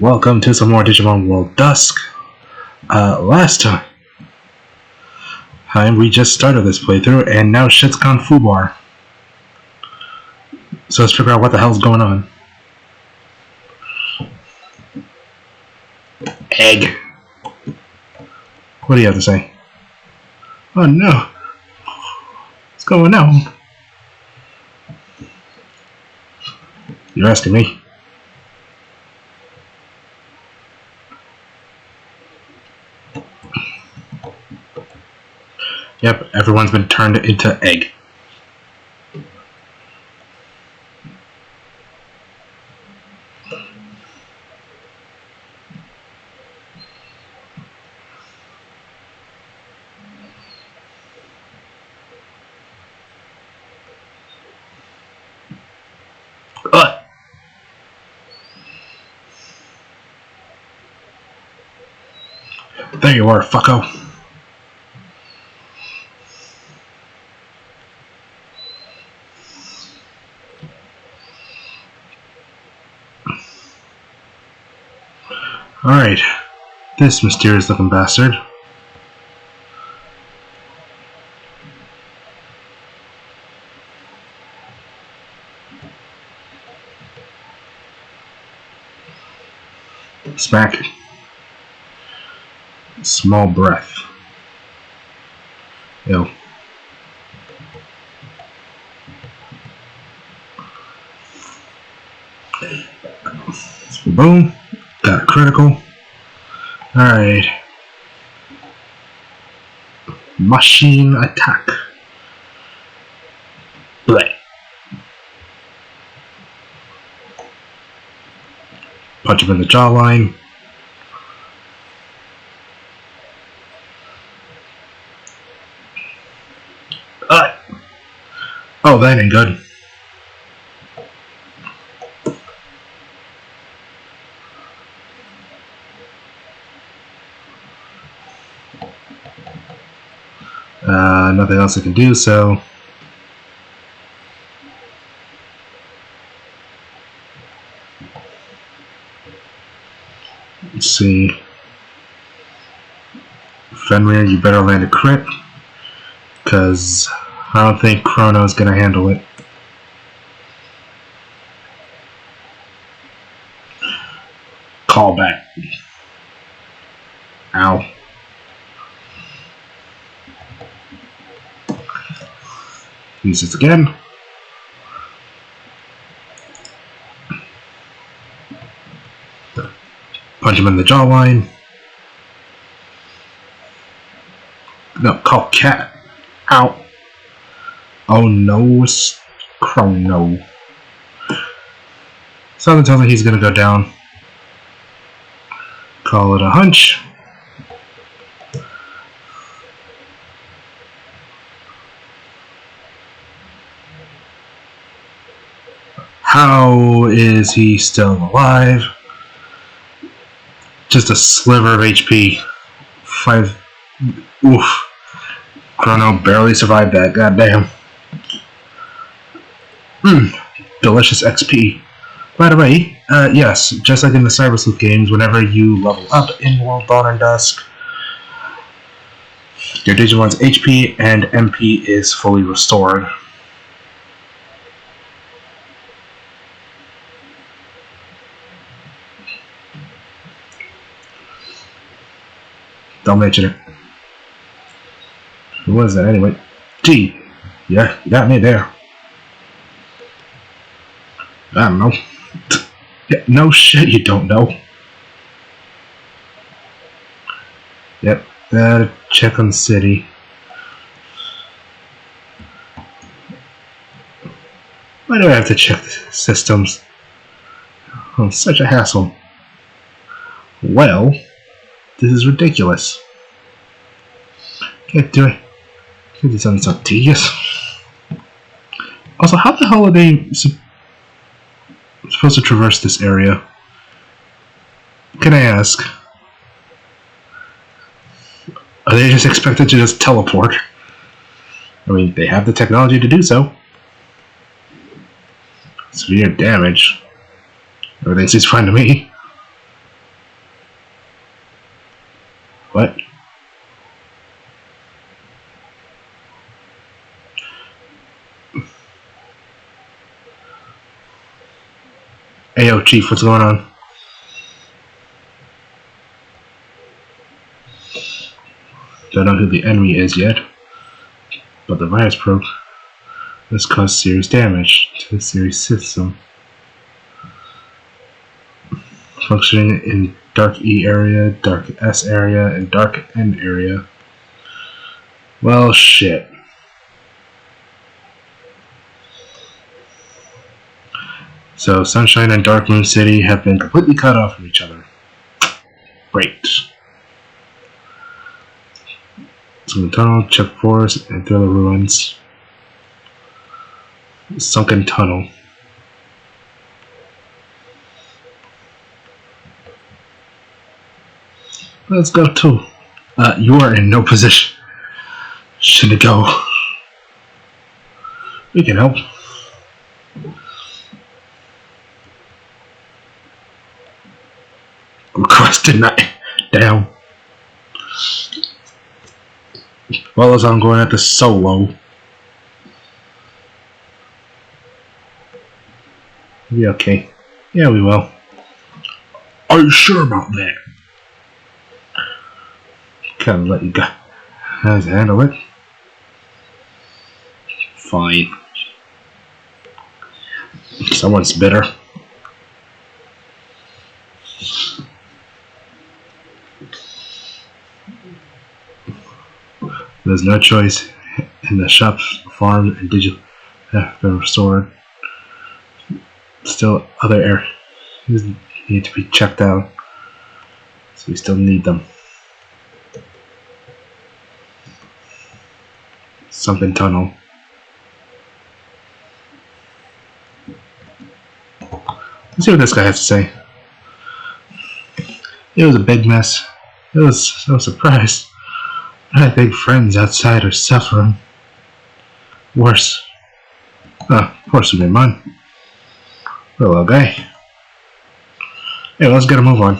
Welcome to some more Digimon World Dusk. Last time we just started this playthrough, and now shit's gone foobar. So let's figure out what the hell's going on. Egg. What do you have to say? Oh no. What's going on? You're asking me? Yep, everyone's been turned into egg. There you are, fucko. Alright, this mysterious looking bastard. Smack. Small breath. Ew. Boom. Got a critical. Alright. Machine attack. Bleh. Punch him in the jawline. Oh, that ain't good. Nothing else I can do, so let's see. Fenrir, you better land a crit, because I don't think Chrono's gonna handle it. Call back. Ow. Use this again. Punch him in the jawline. No, call cat. Ow. Oh no, it's Chrono. Something tells me he's gonna go down. Call it a hunch. How is he still alive? Just a sliver of HP. 5. Oof. Chrono barely survived that, goddamn. Delicious XP. By the way, yes, just like in the Cyber Sleuth games, whenever you level up in World Dawn and Dusk, your Digimon's HP and MP is fully restored. Don't mention it. Who was that anyway? Gee, yeah, you got me there. I don't know. Yeah, no shit, you don't know. Yep, check on the city. Why do I have to check the systems? Oh, such a hassle. Well, this is ridiculous. Can't do it. Can't do something so tedious. Also, how the hell are they supposed to traverse this area? Can I ask? Are they just expected to just teleport? I mean, they have the technology to do so. Severe damage. Everything seems fine to me. What? Ayo, Chief, what's going on? Don't know who the enemy is yet, but the virus probe has caused serious damage to the series system. Functioning in Dark E area, Dark S area, and Dark N area. Well, shit. So, Sunshine and Dark Moon City have been completely cut off from each other. Great. Sunken Tunnel, Check Forest, and Thriller Ruins. Sunken Tunnel. Let's go too. You are in no position. Should go. We can help. Request denied. Down. Well, as I'm going at the solo. Be okay. Yeah, we will. Are you sure about that? Can't let you guys handle it. Fine. Someone's bitter. There's no choice, and the shops, farms, and digital have been restored. Still, other areas need to be checked out, so we still need them. Sunken Tunnel. Let's see what this guy has to say. It was a big mess. It was so surprised. I think friends outside are suffering. Worse. Oh, poor Digimon. Poor little guy. Hey, let's get a move on.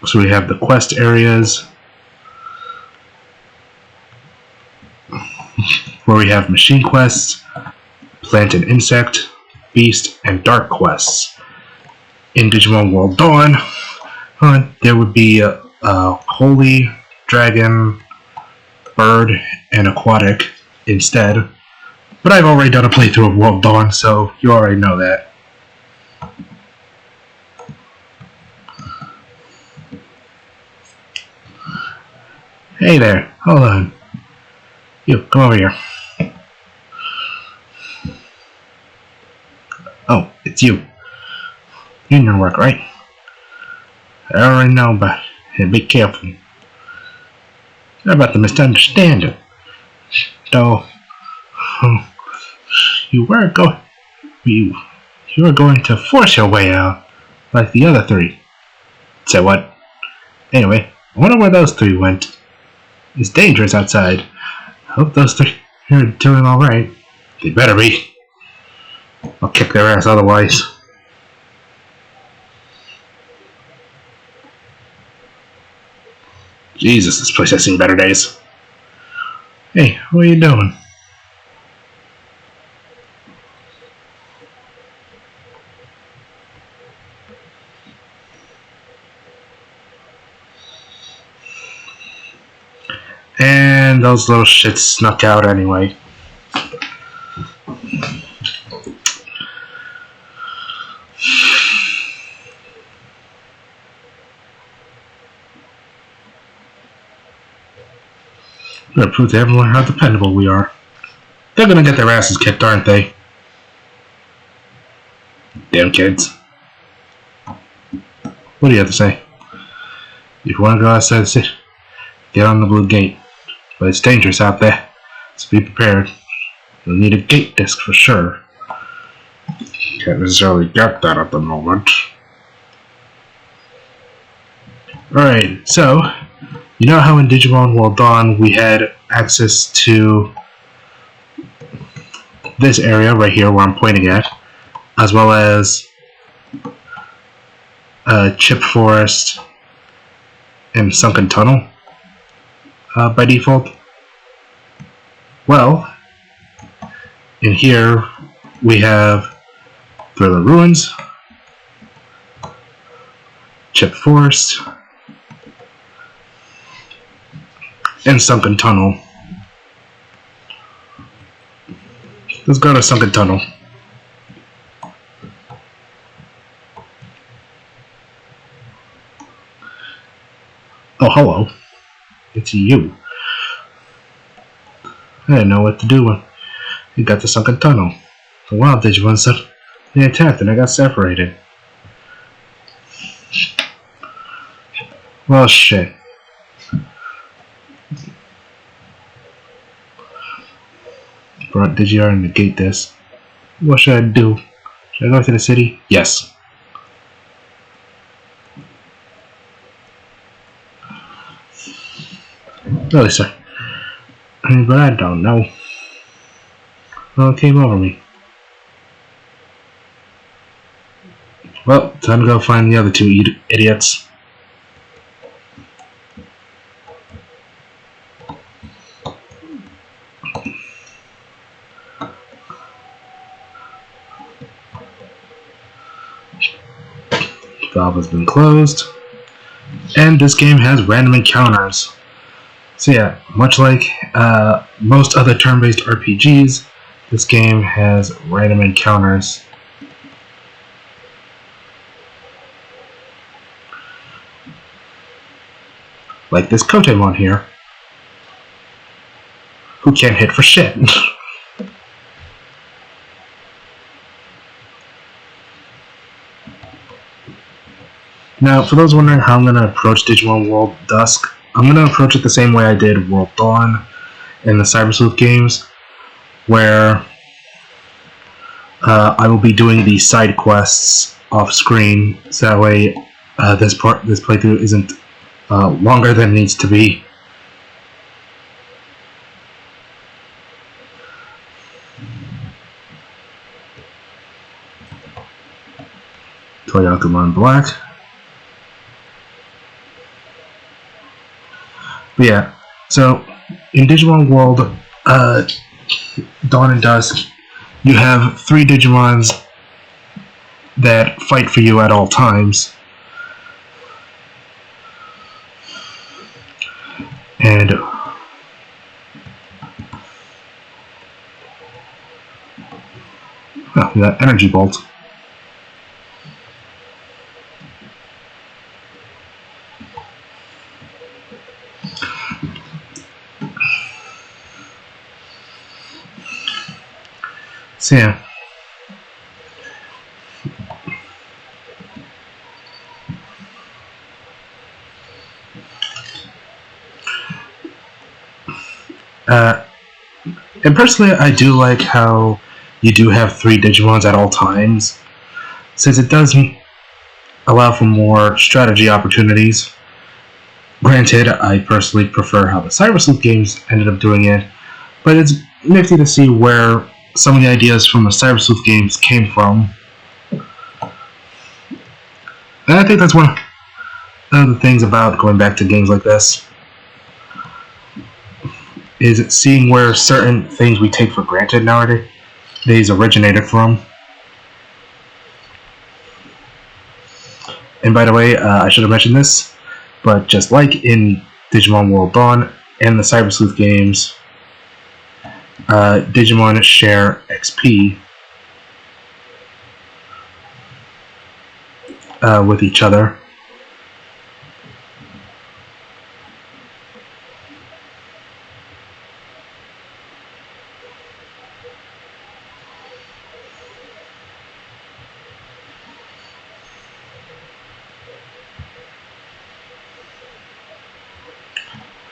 So we have the quest areas, where we have machine quests, plant and insect, beast, and dark quests. In Digimon World Dawn, there would be a holy, dragon, bird, and aquatic instead. But I've already done a playthrough of World Dawn, so you already know that. Hey there, hold on. You, come over here. Oh, it's you. Union work, right? I already know about it. Be careful. Sorry about the misunderstanding. Though, you were going to force your way out, like the other three. Say what? Anyway, I wonder where those three went. It's dangerous outside. I hope those three are doing alright. They better be. I'll kick their ass otherwise. Jesus, this place has seen better days. Hey, what are you doing? And those little shits snuck out anyway. We're gonna prove to everyone how dependable we are. They're gonna get their asses kicked, aren't they? Damn kids. What do you have to say? If you want to go outside the city, get on the blue gate. But it's dangerous out there, so be prepared. You'll need a gate disc for sure. Can't necessarily get that at the moment. Alright, so, you know how in Digimon World Dawn we had access to this area right here where I'm pointing at, as well as chip forest, and sunken tunnel by default. Well, in here we have Thriller Ruins, chip forest, and sunken tunnel. Let's go to sunken tunnel. Oh, hello. It's you. I didn't know what to do when you got the sunken tunnel. The wild Digimon said they attacked and I got separated. Well, shit. Brought Digimon and negate this. What should I do? Should I go to the city? Yes. Really, sir. But I don't know. Well, it came over me. Well, time to go find the other two idiots. Valve has been closed. And this game has random encounters. So yeah, much like most other turn-based RPGs, this game has random encounters. Like this Kotemon here, who can't hit for shit. Now, for those wondering how I'm going to approach Digimon World Dusk, I'm going to approach it the same way I did World Dawn in the Cyber Sleuth games, where I will be doing the side quests off screen, so that way this playthrough isn't longer than it needs to be. Toyakumon Black. But yeah, so in Digimon World Dawn and Dusk, you have 3 Digimons that fight for you at all times. And that energy bolt. So yeah. And personally, I do like how you do have 3 Digimons at all times, since it does allow for more strategy opportunities. Granted, I personally prefer how the Cyber Sleuth games ended up doing it, but it's nifty to see where some of the ideas from the Cyber Sleuth games came from. And I think that's one of the things about going back to games like this, is seeing where certain things we take for granted nowadays originated from. And by the way, I should have mentioned this, but just like in Digimon World Dawn and the Cyber Sleuth games, Digimon share XP with each other.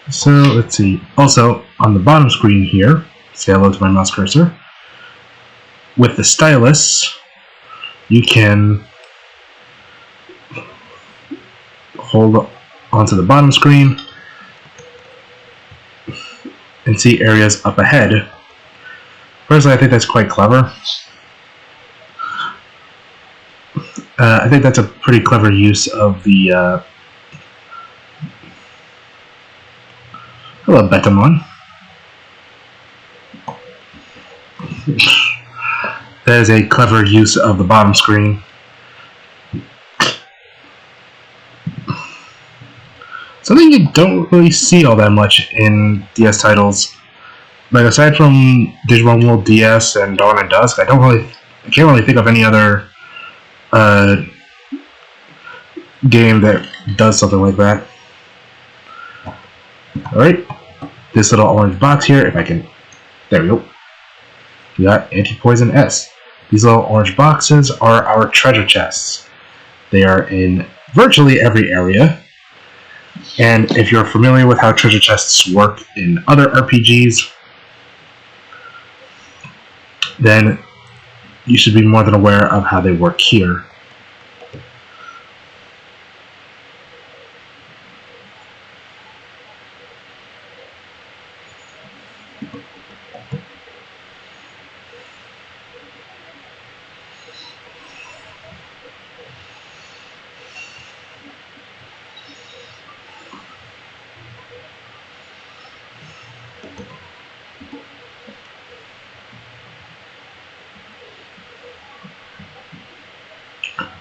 So let's see. Also, on the bottom screen here, say hello to my mouse cursor. With the stylus, you can hold onto the bottom screen and see areas up ahead. Personally, I think that's quite clever. I think that's a pretty clever use of the. Hello, Betamon. That is a clever use of the bottom screen. Something you don't really see all that much in DS titles. Like aside from Digimon World DS and Dawn and Dusk, I can't really think of any other game that does something like that. Alright, this little orange box here, if I can, there we go. We got Anti-Poison S. These little orange boxes are our treasure chests. They are in virtually every area. And if you're familiar with how treasure chests work in other RPGs, then you should be more than aware of how they work here.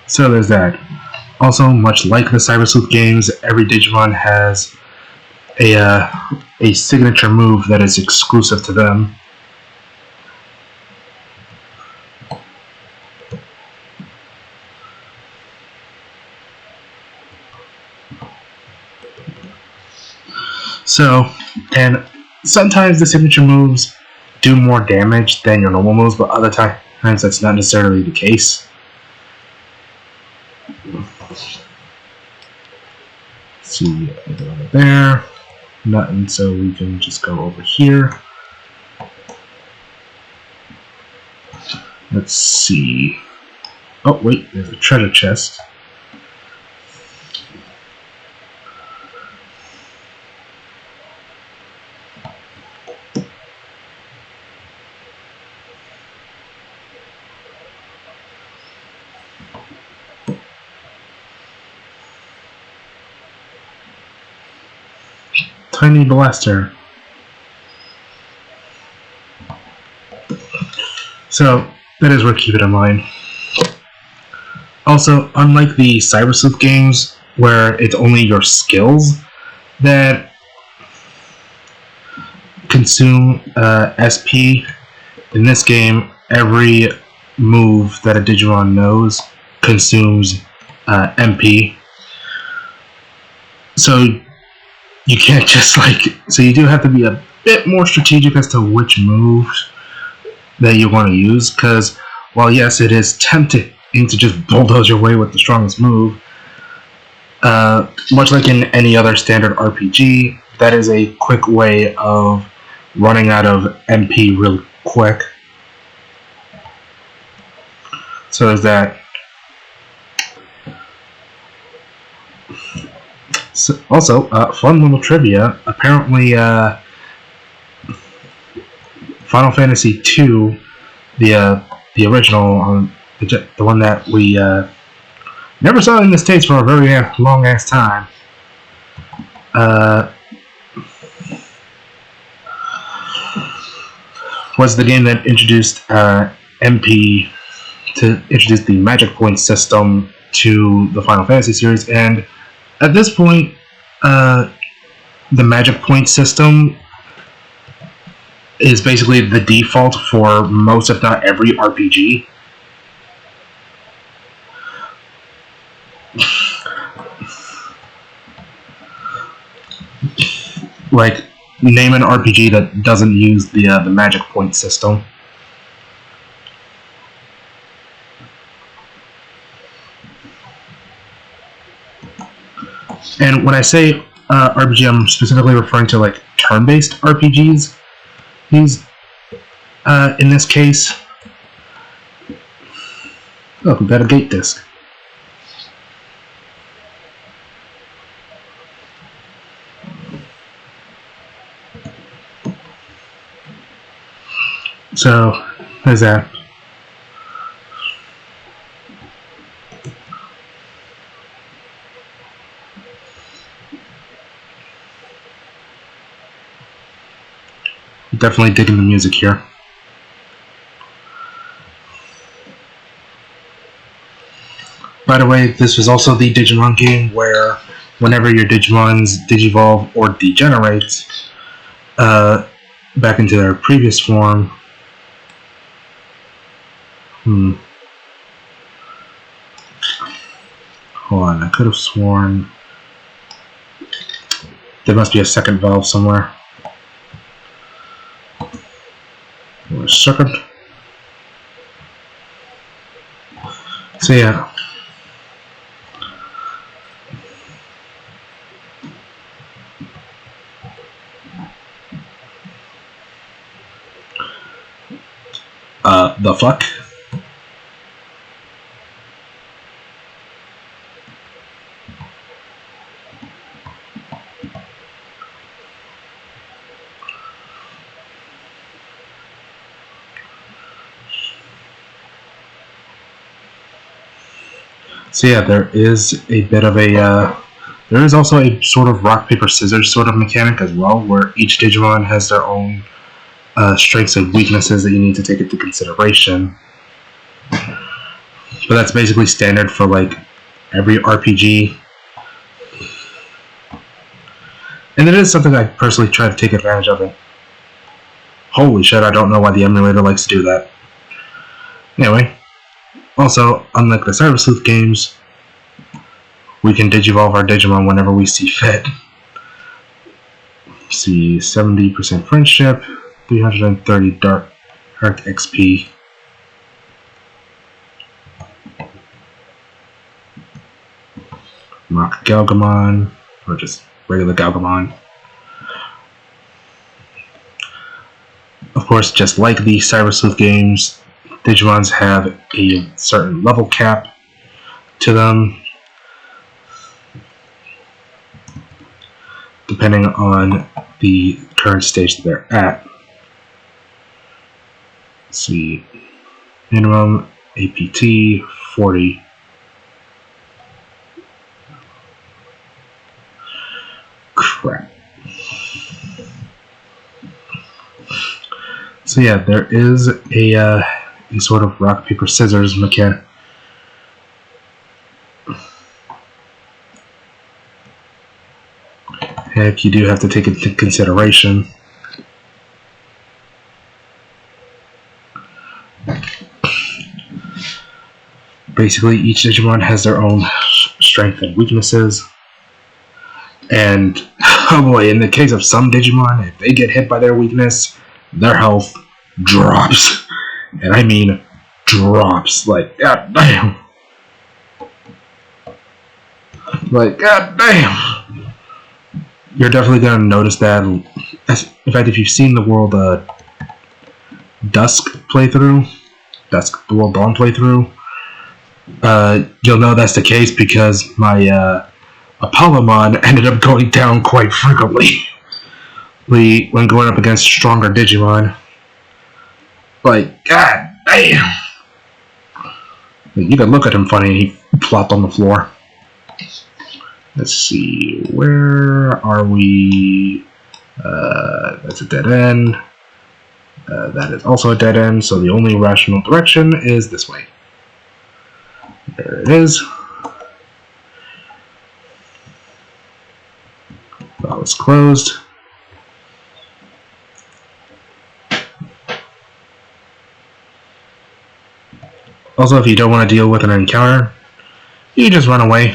So there's that. Also, much like the Cyber Sleuth games, every Digimon has a signature move that is exclusive to them. So, and sometimes the signature moves do more damage than your normal moves, but other times that's not necessarily the case. Let's see, over there, nothing, so we can just go over here. Let's see. Oh, wait, there's a treasure chest. Tiny blaster. So, that is worth keeping in mind. Also, unlike the Cyber Sleuth games, where it's only your skills that consume SP, in this game, every move that a Digimon knows consumes MP. So, you can't just so you do have to be a bit more strategic as to which moves that you want to use, because while yes, it is tempting to just bulldoze your way with the strongest move, much like in any other standard RPG, that is a quick way of running out of MP real quick. So there's that. So, also, fun little trivia. Apparently, Final Fantasy II, the original, the one that we never saw in the States for a very long ass time, was the game that introduced MP to introduce the magic point system to the Final Fantasy series, and at this point, the magic point system is basically the default for most, if not every, RPG. Like, name an RPG that doesn't use the magic point system. And when I say RPG, I'm specifically referring to like turn-based RPGs. These, in this case, oh, we got a gate disc. So there's that. Definitely digging the music here. By the way, this was also the Digimon game where whenever your Digimons digivolve or degenerate back into their previous form, hold on, I could have sworn there must be a second valve somewhere. Wait a second. So yeah. The fuck? So yeah, there is a bit of a, there is also a sort of rock, paper, scissors sort of mechanic as well, where each Digimon has their own strengths and weaknesses that you need to take into consideration. But that's basically standard for like every RPG. And it is something I personally try to take advantage of it. Holy shit, I don't know why the emulator likes to do that. Anyway, also, unlike the Cyber Sleuth games, we can digivolve our Digimon whenever we see fit. See, 70% friendship, 330 dark XP. Mock Galgamon, or just regular Galgamon. Of course, just like the Cyber Sleuth games, Digimons have a certain level cap to them, depending on the current stage that they're at. Let's see, minimum APT 40. Crap. So yeah, there is a sort of rock, paper, scissors mechanic. Heck, you do have to take it into consideration. Basically, each Digimon has their own strengths and weaknesses. And, oh boy, in the case of some Digimon, if they get hit by their weakness, their health drops. And I mean drops. Like, god damn. Like, god damn. You're definitely going to notice that. In fact, if you've seen the World Dusk playthrough, the World Dawn playthrough, you'll know that's the case because my Apollomon ended up going down quite frequently when going up against stronger Digimon. Like, god damn! You could look at him funny and he plopped on the floor. Let's see, where are we? That's a dead end. That is also a dead end, so the only rational direction is this way. There it is. That was closed. Also, if you don't want to deal with an encounter, you just run away.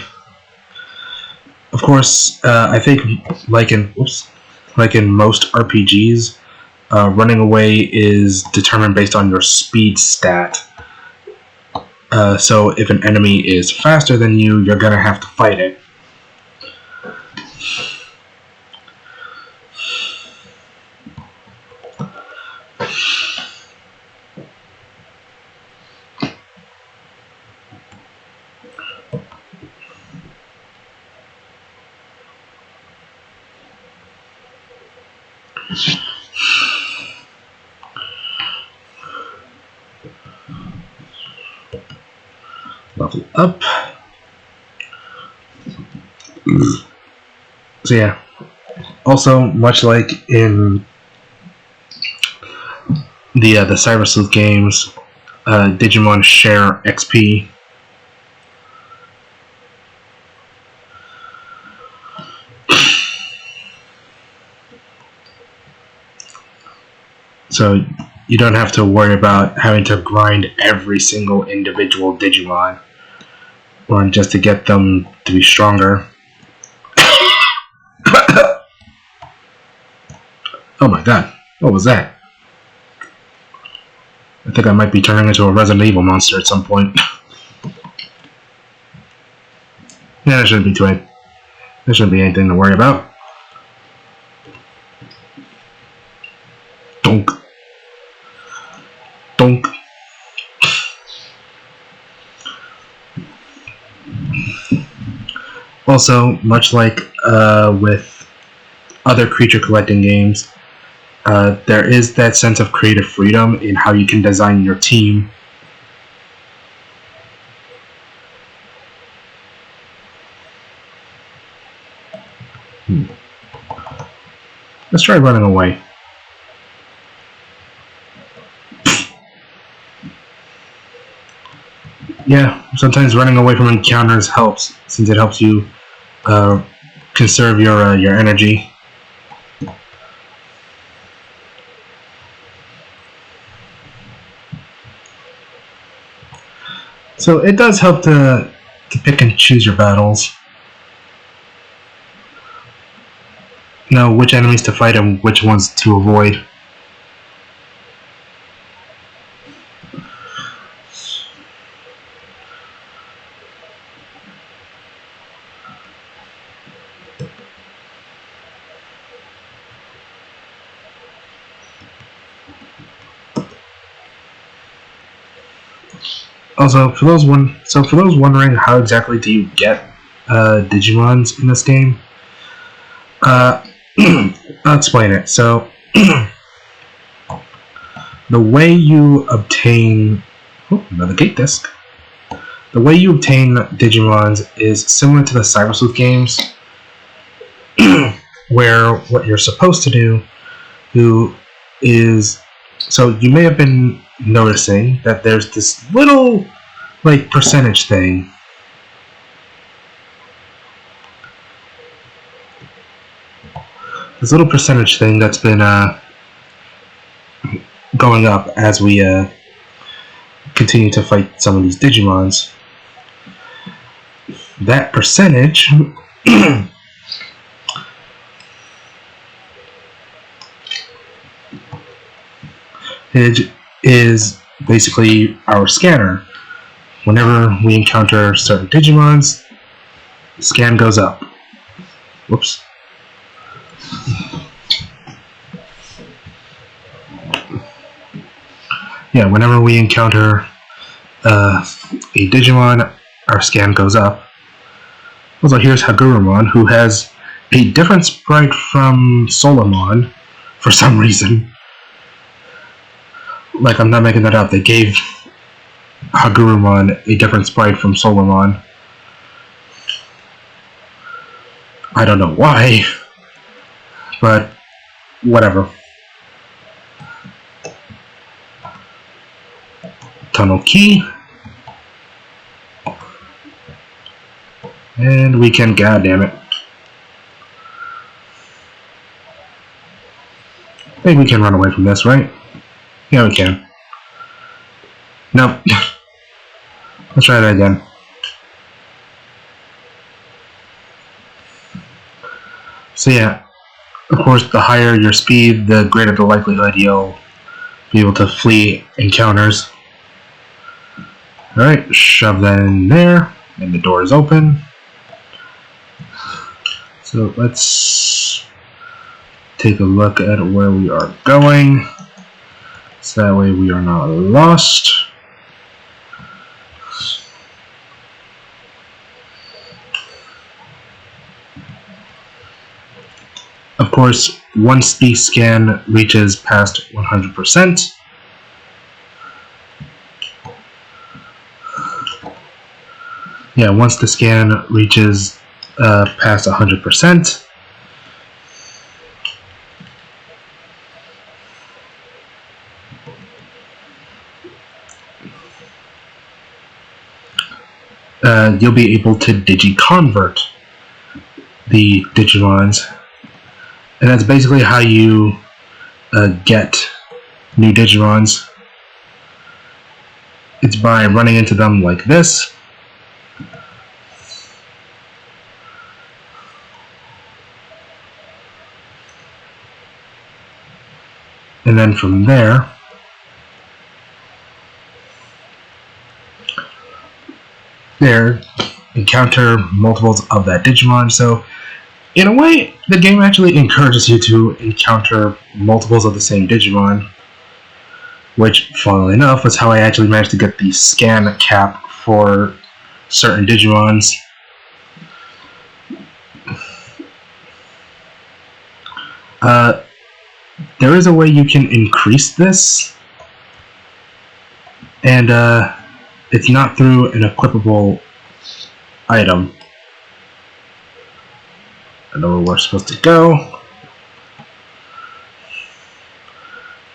Of course, I think like in most RPGs, running away is determined based on your speed stat. So if an enemy is faster than you, you're going to have to fight it. Level up. So yeah, also much like in the Cyber Sleuth games, Digimon share XP. So you don't have to worry about having to grind every single individual Digimon, or just to get them to be stronger. Oh my god, what was that? I think I might be turning into a Resident Evil monster at some point. Yeah, there shouldn't be anything to worry about. Donk. Donk. Also, much like with other creature collecting games, there is that sense of creative freedom in how you can design your team. Let's try running away. Yeah, sometimes running away from encounters helps, since it helps you conserve your energy. So it does help to pick and choose your battles. Know which enemies to fight and which ones to avoid. Also, for those wondering how exactly do you get Digimons in this game, I'll explain it. So, the way you obtain another gate disc. The way you obtain Digimons is similar to the Cyber Sleuth games, where what you're supposed to do is, so you may have been noticing that there's this little percentage thing. This little percentage thing that's been going up as we continue to fight some of these Digimons. That percentage is basically our scanner. Whenever we encounter certain Digimons, the scan goes up. Whoops. Yeah, whenever we encounter a Digimon, our scan goes up. Also, here's Hagurumon, who has a different sprite from Solomon for some reason. Like, I'm not making that up. They gave Hagurumon a different sprite from Solomon. I don't know why, but whatever. Tunnel key. And we can, goddammit. I think we can run away from this, right? Yeah, we can. Nope. Let's try that again. So yeah, of course, the higher your speed, the greater the likelihood you'll be able to flee encounters. Alright, shove that in there, and the door is open. So let's take a look at where we are going, so that way we are not lost. Of course, once the scan reaches past 100%, once the scan reaches past 100%, you'll be able to digiconvert the Digimons, and that's basically how you get new Digimons. It's by running into them like this. And then from there, encounter multiples of that Digimon. So, in a way, the game actually encourages you to encounter multiples of the same Digimon, which, funnily enough, was how I actually managed to get the scan cap for certain Digimons. There is a way you can increase this, and it's not through an equipable item. I know where we're supposed to go,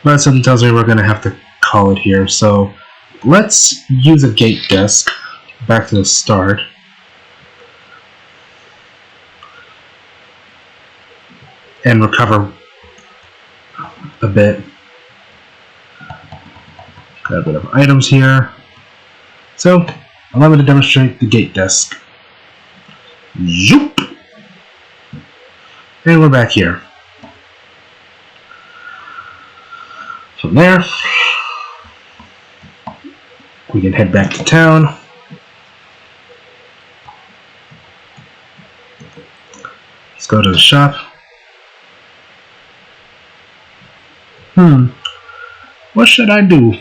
but something tells me we're going to have to call it here. So let's use a gate disc back to the start. And recover a bit. Got a bit of items here. So, allow me to demonstrate the gate disc. Zoop! And we're back here. From there, we can head back to town. Let's go to the shop. What should I do?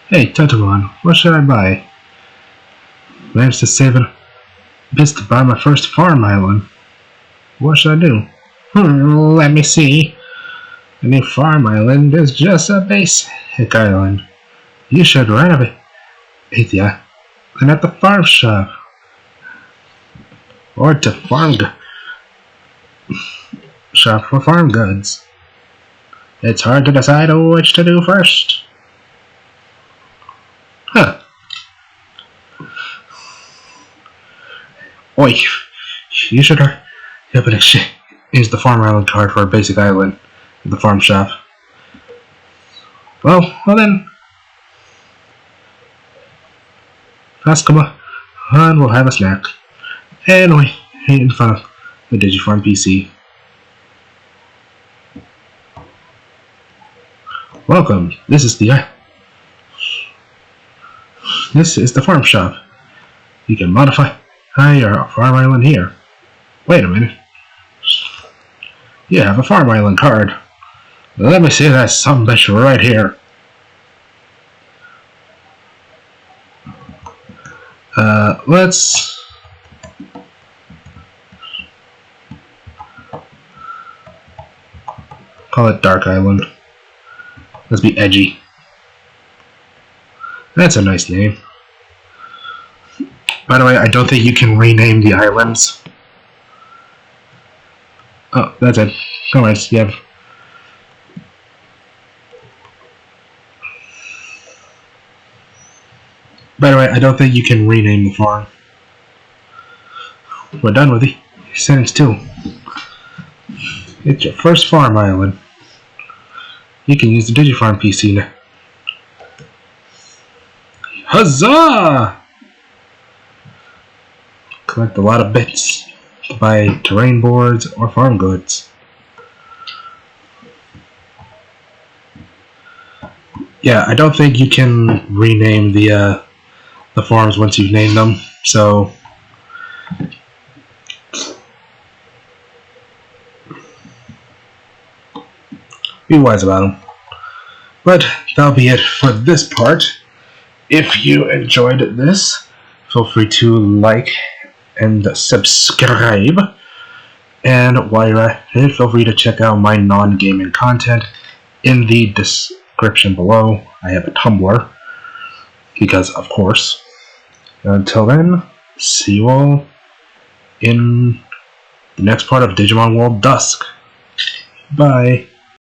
Hey, Tetamon, what should I buy? Managed to save a bit to buy my first farm island. What should I do? Let me see. A new farm island is just a basic island. You should renovate it, yeah. And at the farm shop. Or to farm shop for farm goods. It's hard to decide which to do first. Huh. Oi, you should have an exchange the farm island card for a basic island at the farm shop. Well then. Let's come on, and we'll have a snack. And we in front of the Digifarm PC. Welcome. This is the farm shop. You can modify your farm island here. Wait a minute. You have a farm island card. Let me see that sumbitch right here. Let's call it Dark Island. Let's be edgy. That's a nice name. By the way, I don't think you can rename the islands. Oh, that's it. Come on, you have... By the way, I don't think you can rename the farm. We're done with the settings too. It's your first farm island. You can use the Digifarm PC now. Huzzah! Collect a lot of bits to buy terrain boards or farm goods. Yeah, I don't think you can rename the farms once you've named them, so be wise about them. But that'll be it for this part. If you enjoyed this, feel free to like and subscribe. And while you're at it, feel free to check out my non-gaming content in the description below. I have a Tumblr, because of course. Until then, see you all in the next part of Digimon World Dusk. Bye.